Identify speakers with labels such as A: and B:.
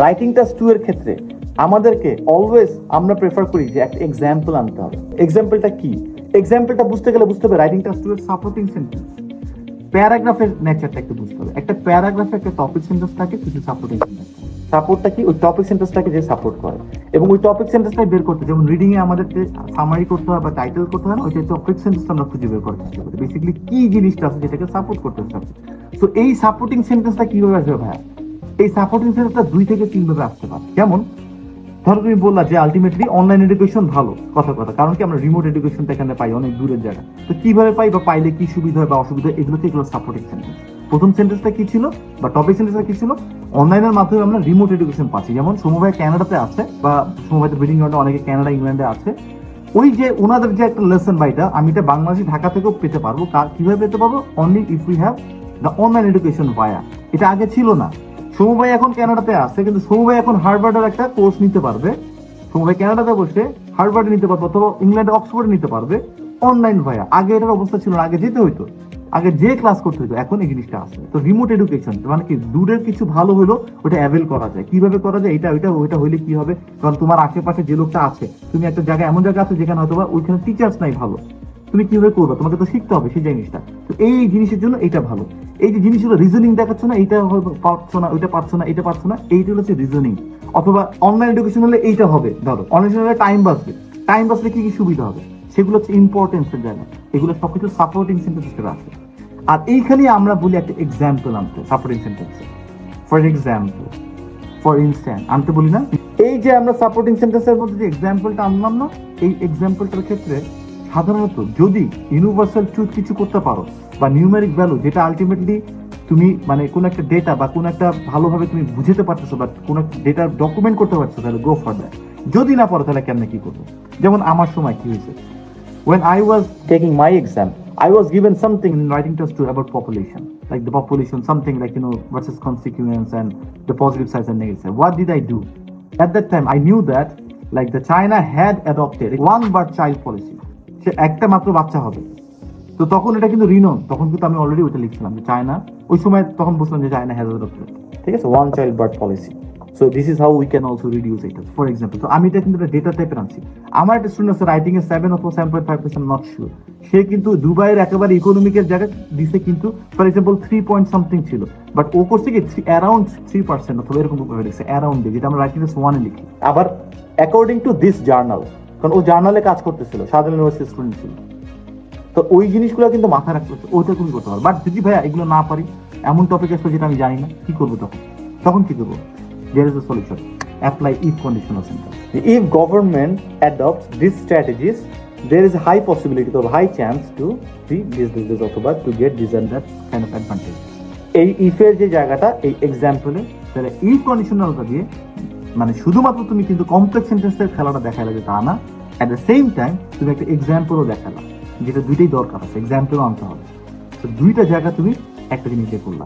A: Writing task 2 এর ক্ষেত্রে আমাদেরকে অলওয়েজ আমরা প্রেফার করি যে একটা এক্সাম্পল আনতে হবে। এক্সাম্পলটা কি? এক্সাম্পলটা বুঝতে গেলে বুঝতে হবে রাইটিং টাস্ক 2 এর সাপোর্টিং সেন্টেন্স, প্যারাগ্রাফের নেচারটা একটু বুঝতে হবে। একটা প্যারাগ্রাফে একটা টপিক সেন্টেন্স থাকে, কিছু সাপোর্টিং সেন্টেন্স। সাপোর্টটা কি? ওই টপিক সেন্টেন্সটাকে যে সাপোর্ট করে, এবং ওই টপিক সেন্টেন্সটাই বের করতে, যেমন রিডিং এ আমাদেরকে সামারি করতে হয় বা টাইটেল করতে হয় না, ওই টপিক সেন্টেন্সটা আমরা খুঁজে বের করার চেষ্টা করি, বেসিক্যালি কি জিনিসটা আছে যেটাকে সাপোর্ট করতে হবে। তো এই সাপোর্টিং সেন্টেন্সটা কিভাবে আসবে ভাইয়া? এই সাপোর্টিং সেন্টেন্সটা 2 থেকে 3 ভাবে আসতে পারে। যেমন ধরো তুমি বললা যে আলটিমেটলি অনলাইন এডুকেশন ভালো, কথা কারণ কি আমরা রিমোট এডুকেশনটা এখানে পাই অনেক দূরের জায়গা। তো কিভাবে পাই বা পাইলে কি সুবিধা হয় বা অসুবিধা, এগুলো সাপোর্টিং সেন্টেন্স। প্রথম সেন্টেন্সটা কি ছিল বা টপিক সেন্টেন্সটা কি ছিল? অনলাইনের মাধ্যমে আমরা রিমোট এডুকেশন পাচ্ছি। যেমন সমবায় কানাডাতে আছে বা সমবায় ব্রিডিং গ্রাউন্ডে অনেকে কানাডা ইংল্যান্ডে আছে। ওই যে ওনাদের যে একটা লেসন বা এটা আমি এটা বাংলাদেশি ঢাকা থেকেও পেতে পারবো। কিভাবে পেতে পারবো? Only if we have the online education via. এটা আগে ছিল না। সমবায় এখন কানাডাতে আছে, কিন্তু সমবায় এখন হার্ভার্ডের একটা কোর্স নিতে পারবে। সমবায় কানাডাতে বসে হার্ভার্ডে নিতে পারবে অথবা ইংল্যান্ডে অক্সফোর্ডে নিতে পারবে অনলাইন ভায়া। আগে এটার অবস্থা ছিল না, আগে যেতে হইতো, আগে যে ক্লাস করতে হইতো। এখন এই জিনিসটা আছে। তো রিমোট এডুকেশন মানে কি, দূরের কিছু ভালো হলো ওটা অ্যাভেল করা যায়। কিভাবে করা যায়? এটা ওইটা হইলে কি হবে? কারণ তোমার আশেপাশে যে লোকটা আছে, তুমি একটা জায়গায় এমন জায়গা আছে যেখানে হয়তো ওইখানে টিচার্স নাই ভালো, তুমি কিভাবে করবে? তোমাকে তো শিখতে হবে সেই জিনিসটা। তো এই জিনিসের জন্য এটা ভালো। এই যে জিনিসগুলো রিজনিং দেখাচ্ছ না, এইটা পারছো না, ওইটা পারছো না, এটা পারছো না, এইটা হচ্ছে রিজনিং। অথবা অনলাইন এডুকেশন হলে এইটা হবে। ধরো অনলাইন হলে টাইম বাঁচবে। টাইম বাঁচলে কি কি সুবিধা হবে? সেগুলো হচ্ছে ইম্পর্টেন্সের জায়গা। এগুলো সবকিছু সাপোর্টিং সেন্টেন্স হিসেবে আসে। আর এইখানে আমরা বলি একটা এক্সাম্পল আনতে সাপোর্টিং সেন্টেন্সে। ফর এক্সাম্পল, ফর ইনস্ট্যান্ট আনতে বলি না? এই যে আমরা সাপোর্টিং সেন্টেন্সের মধ্যে যে এক্সাম্পলটা আনলাম না, এই এক্সাম্পলটার ক্ষেত্রে সাধারণত যদি ইউনিভার্সাল ট্রুথ কিছু করতে পারো বা নিউমেরিক ভ্যালু, যেটা আলটিমেটলি তুমি মানে কোন একটা ডেটা বা কোন একটা ভালোভাবে তুমি বুঝতে পারতেছো বা কোন একটা ডেটা ডকুমেন্ট করতে পারছো, তাহলে গো ফর দ্যাট। যদি না পারো তাহলে কেমনে কি করবো? যেমন আমার সময় কি হয়েছে, when I was taking my exam, I was given something in writing test 2 about population, like the population, something like, versus consequence and the positive sides and negative sides. What did I do? At that time, I knew that, like, the China had adopted one birth child policy. সে একটা মাত্র বাচ্চা হবে। তো তখন এটা কিন্তু renown, তখন কিন্তু আমি অলরেডি ওইটা লিখছিলাম যে চায়না, ওই সময় তখন বুঝলাম যে চায়না হ্যাজ অ্যাডপ্টেড, ঠিক আছে, one child birth policy. So this is how we can also reduce এটা, ফর এক্সাম্পল। তো আমি এটা কিন্তু ডেটা টাইপের আনছি। আমার একটা স্টুডেন্ট আছে রাইটিং এ 7 অথবা 7.5%, নট শিওর। সে কিন্তু দুবাইয়ের একেবারে ইকোনমিকের জায়গায় দিছে, কিন্তু ফর এক্সাম্পল 3 পয়েন্ট সামথিং ছিল, বাট ও করছে কি অ্যারাউন্ড 3% অথবা এরকম ভাবে লিখছে, অ্যারাউন্ড, যেটা আমরা রাইটিং এস 1 এ লিখি। আবার অ্যাকর্ডিং টু দিস জার্নাল, কারণ ও জার্নালে কাজ করতেছিল, সাধারণ ইউনিভার্সিটি স্টুডেন্ট ছিল। তো ওই জিনিসগুলো কিন্তু মাথায় রাখতে হচ্ছে, ওইটা তুমি করতে পারো। বাট যদি ভাইয়া এগুলো না পারি, এমন টপিক আসলে যেটা আমি জানি না, কি করবো তখন? তখন কি করবো? There is a solution. Apply if conditional sentence. If government adopts these strategies, there is a high possibility or high chance to see this অথবা to get this and that kind of advantage. এই if এর যে জায়গাটা এই এক্সাম্পলে, তাহলে if conditionalটা দিয়ে মানে শুধুমাত্র তুমি কিন্তু কমপ্লেক্স সেন্টেন্সের খেলাটা দেখাইলে যে তা না, at the same time তুমি একটা এক্সাম্পলও দেখালা, যেটা দুইটাই দরকার আছে, এক্সাম্পলও আনতে হবে। তো দুইটা জায়গা তুমি একটা জিনিস দিয়ে করলা।